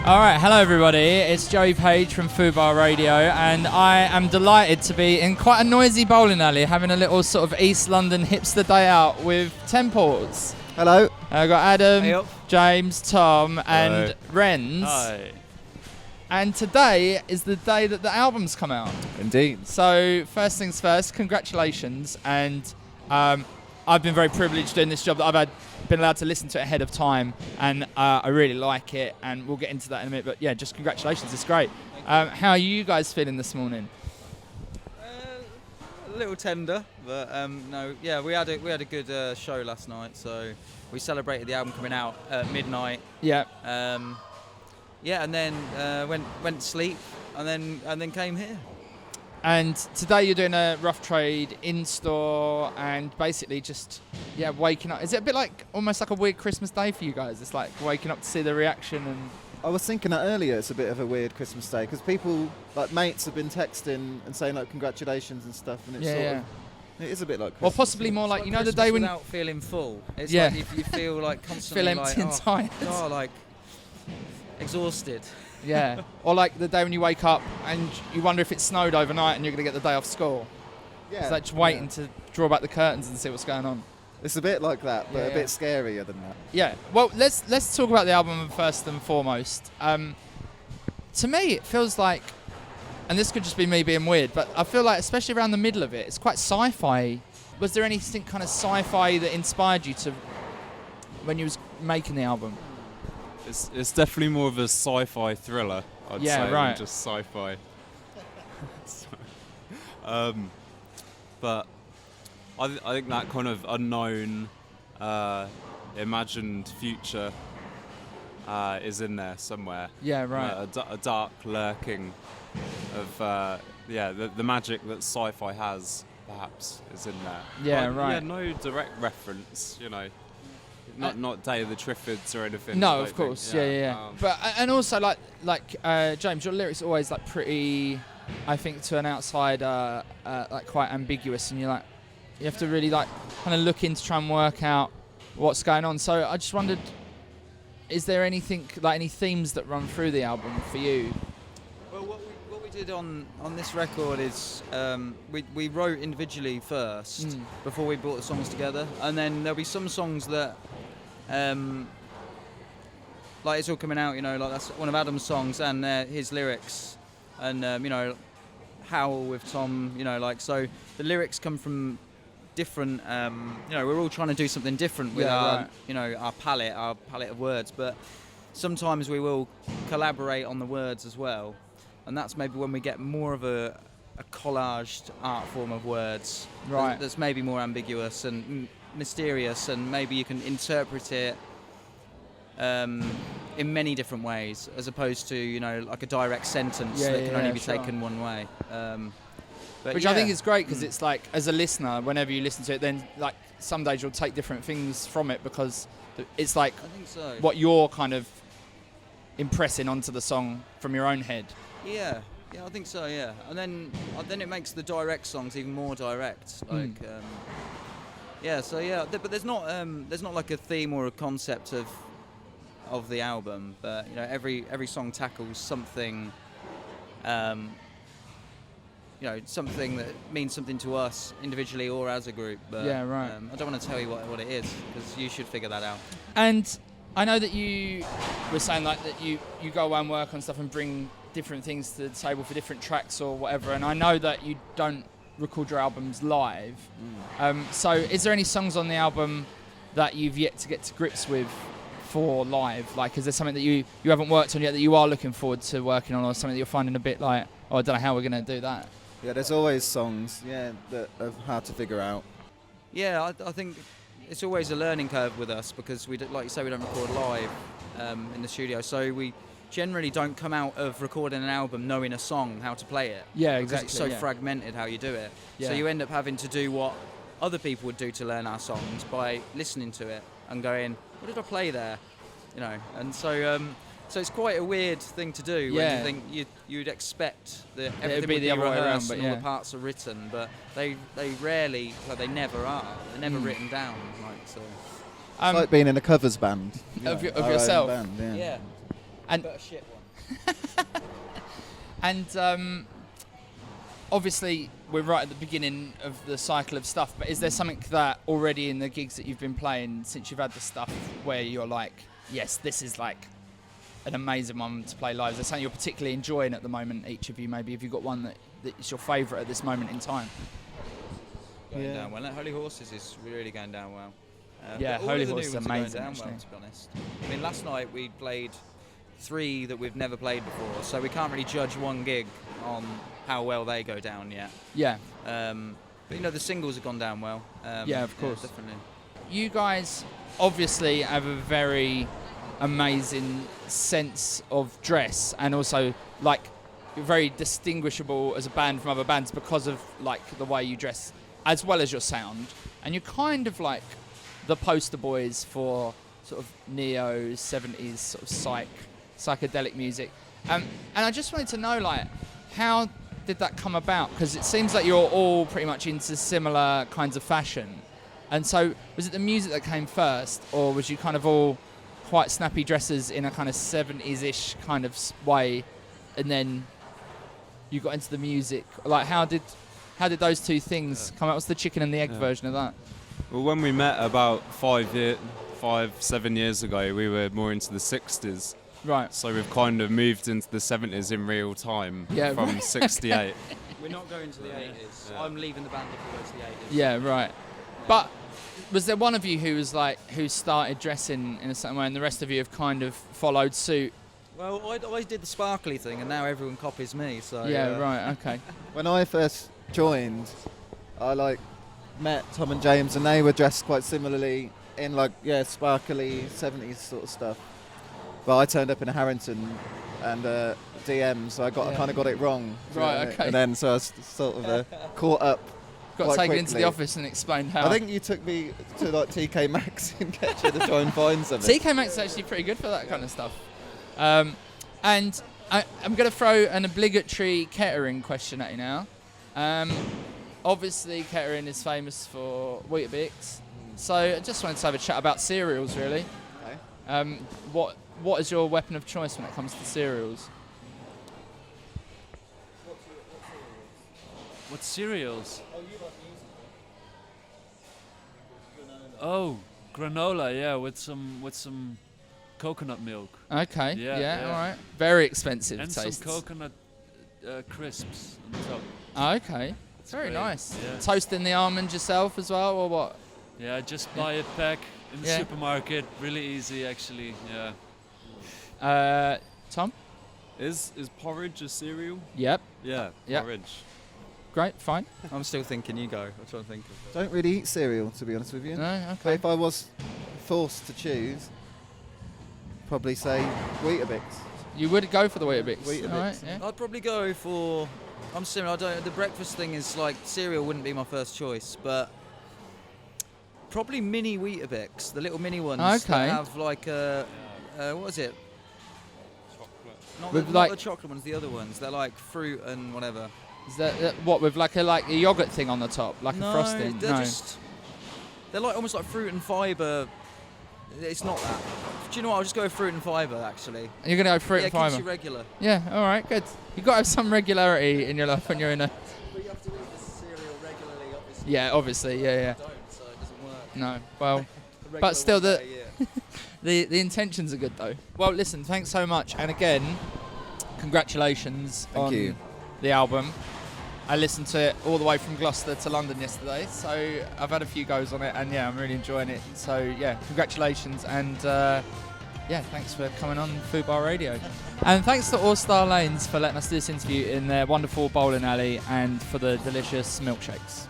All right, hello everybody. It's Joey Page from FUBAR Radio, and I am delighted to be in quite a noisy bowling alley, having a little sort of East London hipster day out with Temples. Hello. I've got Adam, Hey, James, Tom, and Renz. Hi. And today is the day that the album's come out. Indeed. So first things first, congratulations. And I've been very privileged doing this job that I've been allowed to listen to it ahead of time, and I really like it, and we'll get into that in a minute. But yeah, just congratulations, it's great. How are you guys feeling this morning? A little tender, but no, yeah, we had a good show last night. So we celebrated the album coming out at midnight. Yeah. Yeah, and then went to sleep, and then came here. And today you're doing a rough trade in store, and basically just waking up. Is it a bit like almost like a weird Christmas day for you guys? It's like waking up to see the reaction. And I was thinking that earlier. It's a bit of a weird Christmas day because people, like mates, have been texting and saying like congratulations and stuff, and it's it is a bit like Christmas. Or possibly more like, you know, Christmas the day when without feeling full. It's Yeah. like you feel like constantly feel empty and tired. like exhausted. Yeah. Or like the day when you wake up and you wonder if it snowed overnight and you're going to get the day off school. Yeah. It's like just waiting to draw back the curtains and see what's going on. It's a bit like that, but Yeah. a bit scarier than that. Yeah. Well, let's talk about the album first and foremost. To me, it feels like, and this could just be me being weird, but I feel like, especially around the middle of it, it's quite sci-fi. Was there anything kind of sci-fi that inspired you to when you was making the album? It's definitely more of a sci-fi thriller, I'd Yeah, say, right. than just sci-fi. But I think that kind of unknown, imagined future is in there somewhere. Yeah, right. A dark lurking of the magic that sci-fi has, perhaps, is in there. Yeah, But, right. Yeah, no direct reference, you know. Not Day of the Triffids or anything. No, I don't of course, think. yeah. But and also like James, your lyrics are always like pretty, I think, to an outsider, like quite ambiguous, and you have to really like kind of look in to try and work out what's going on. So I just wondered, is there anything like any themes that run through the album for you? Well, what we did on this record is we wrote individually first before we brought the songs together, and then there'll be some songs that like it's all coming out, you know, like that's one of Adam's songs and his lyrics, and you know, Howl with Tom, you know, like, so the lyrics come from different, you know, we're all trying to do something different with you know, our palette of words, but sometimes we will collaborate on the words as well, and that's maybe when we get more of a collaged art form of words, Right. that's maybe more ambiguous and mysterious, and maybe you can interpret it in many different ways, as opposed to, you know, like a direct sentence that can only be taken one way. But Which I think is great, because it's like, as a listener, whenever you listen to it, then like some days you'll take different things from it, because it's like I think so. what you're kind of impressing onto the song from your own head. Yeah, I think so. Yeah, and then it makes the direct songs even more direct. Like, but there's not like a theme or a concept of the album. But you know, every song tackles something. You know, something that means something to us individually or as a group. But, Yeah, right. I don't want to tell you what it is, because you should figure that out. And I know that you were saying like that you go away and work on stuff and bring different things to the table for different tracks or whatever, and I know that you don't record your albums live. So is there any songs on the album that you've yet to get to grips with for live? Like, is there something that you haven't worked on yet that you are looking forward to working on, or something that you're finding a bit like, oh, I don't know how we're going to do that? Yeah, there's always songs, that are hard to figure out. Yeah, I think it's always a learning curve with us, because like you say, we don't record live in the studio, so we generally don't come out of recording an album knowing a song, how to play it. Yeah, because exactly. it's so fragmented how you do it. Yeah. So you end up having to do what other people would do to learn our songs, by listening to it and going, what did I play there? You know, and so it's quite a weird thing to do when you think you'd expect that everything be would the be other way around, rehearsed but and all the parts are written, but they rarely, well, they never are. They're never written down. Like, so. It's like being in a covers band. Of our own yourself. band, yeah. And But a shit one. and obviously we're right at the beginning of the cycle of stuff, but is there something that already in the gigs that you've been playing since you've had the stuff where you're like, yes, this is like an amazing one to play live? Is there something you're particularly enjoying at the moment, each of you? Maybe have you got one that is your favourite at this moment in time? Going down well. Holy Horses is really going down well. Yeah, but all Holy of the Horses new is ones are going amazing, down actually. well, to be honest. I mean, last night we played 3 that we've never played before, so we can't really judge one gig on how well they go down yet. Yeah. But you know, the singles have gone down well. Yeah, of course. Definitely. You guys obviously have a very amazing sense of dress, and also like you're very distinguishable as a band from other bands because of like the way you dress as well as your sound, and you're kind of like the poster boys for sort of neo 70s sort of psychedelic music, and I just wanted to know, like, how did that come about? Because it seems like you're all pretty much into similar kinds of fashion, and so was it the music that came first, or was you kind of all quite snappy dresses in a kind of 70s-ish kind of way, and then you got into the music? Like, how did those two things come out? What's the chicken and the egg version of that? Well, when we met about 7 years ago, we were more into the 60s. Right. So we've kind of moved into the 70s in real time from 68. We're not going to the 80s. Yeah. I'm leaving the band if we go to the 80s. Yeah, right. But was there one of you who started dressing in a certain way, and the rest of you have kind of followed suit? Well, I always did the sparkly thing, and now everyone copies me. So Yeah, right, okay. When I first joined, I met Tom and James, and they were dressed quite similarly in sparkly 70s sort of stuff. But I turned up in a Harrington and DM, so I kind of got it wrong. Right, okay. And then so I was sort of caught up. Got quite taken into quickly. the office and explained how. I think you took me to TK Maxx in Ketcher to try and find something. TK Maxx is actually pretty good for that kind of stuff. And I'm going to throw an obligatory Kettering question at you now. Obviously, Kettering is famous for Weetabix, so I just wanted to have a chat about cereals, really. Okay. What is your weapon of choice when it comes to cereals? What cereals? Oh, granola, yeah, with some coconut milk. Okay, Yeah. all right. Very expensive And tastes. some coconut crisps on top. Oh, okay, very great, nice. yeah. Toasting the almond yourself as well, or what? Yeah, just buy a pack in the Yeah. supermarket. Really easy, actually. Yeah. Tom? Is porridge a cereal? Yep. Yeah, Yep. porridge. Great, fine. I'm still thinking. You go. I'm trying to think of. Don't really eat cereal, to be honest with you. No, But okay. if I was forced to choose, probably say Weetabix. You would go for the Weetabix. Weetabix. All right, yeah. I'd probably go for. I'm similar. The breakfast thing is like cereal wouldn't be my first choice, but probably mini Weetabix, the little mini ones Okay. that have like what is it? Not With the, like- not the chocolate ones, the other ones. They're like fruit and whatever. Is that what, with like a yogurt thing on the top, like no, a frosting? they're just. They're like almost like fruit and fibre. It's not that. Do you know what? I'll just go with fruit and fibre actually. You're gonna go fruit Yeah, and it keeps fibre. you regular. Yeah, all right, good. You've got to have some regularity in your life when you're in a. But you have to eat the cereal regularly, obviously. Yeah, obviously, yeah. Don't, so it doesn't work. No, well, The regular but still, one the day a year. the intentions are good though. Well, listen, thanks so much, and again, congratulations Thank on you. the album. I listened to it all the way from Gloucester to London yesterday, so I've had a few goes on it, and yeah, I'm really enjoying it. So yeah, congratulations, and yeah, thanks for coming on FUBAR Radio. And thanks to All Star Lanes for letting us do this interview in their wonderful bowling alley, and for the delicious milkshakes.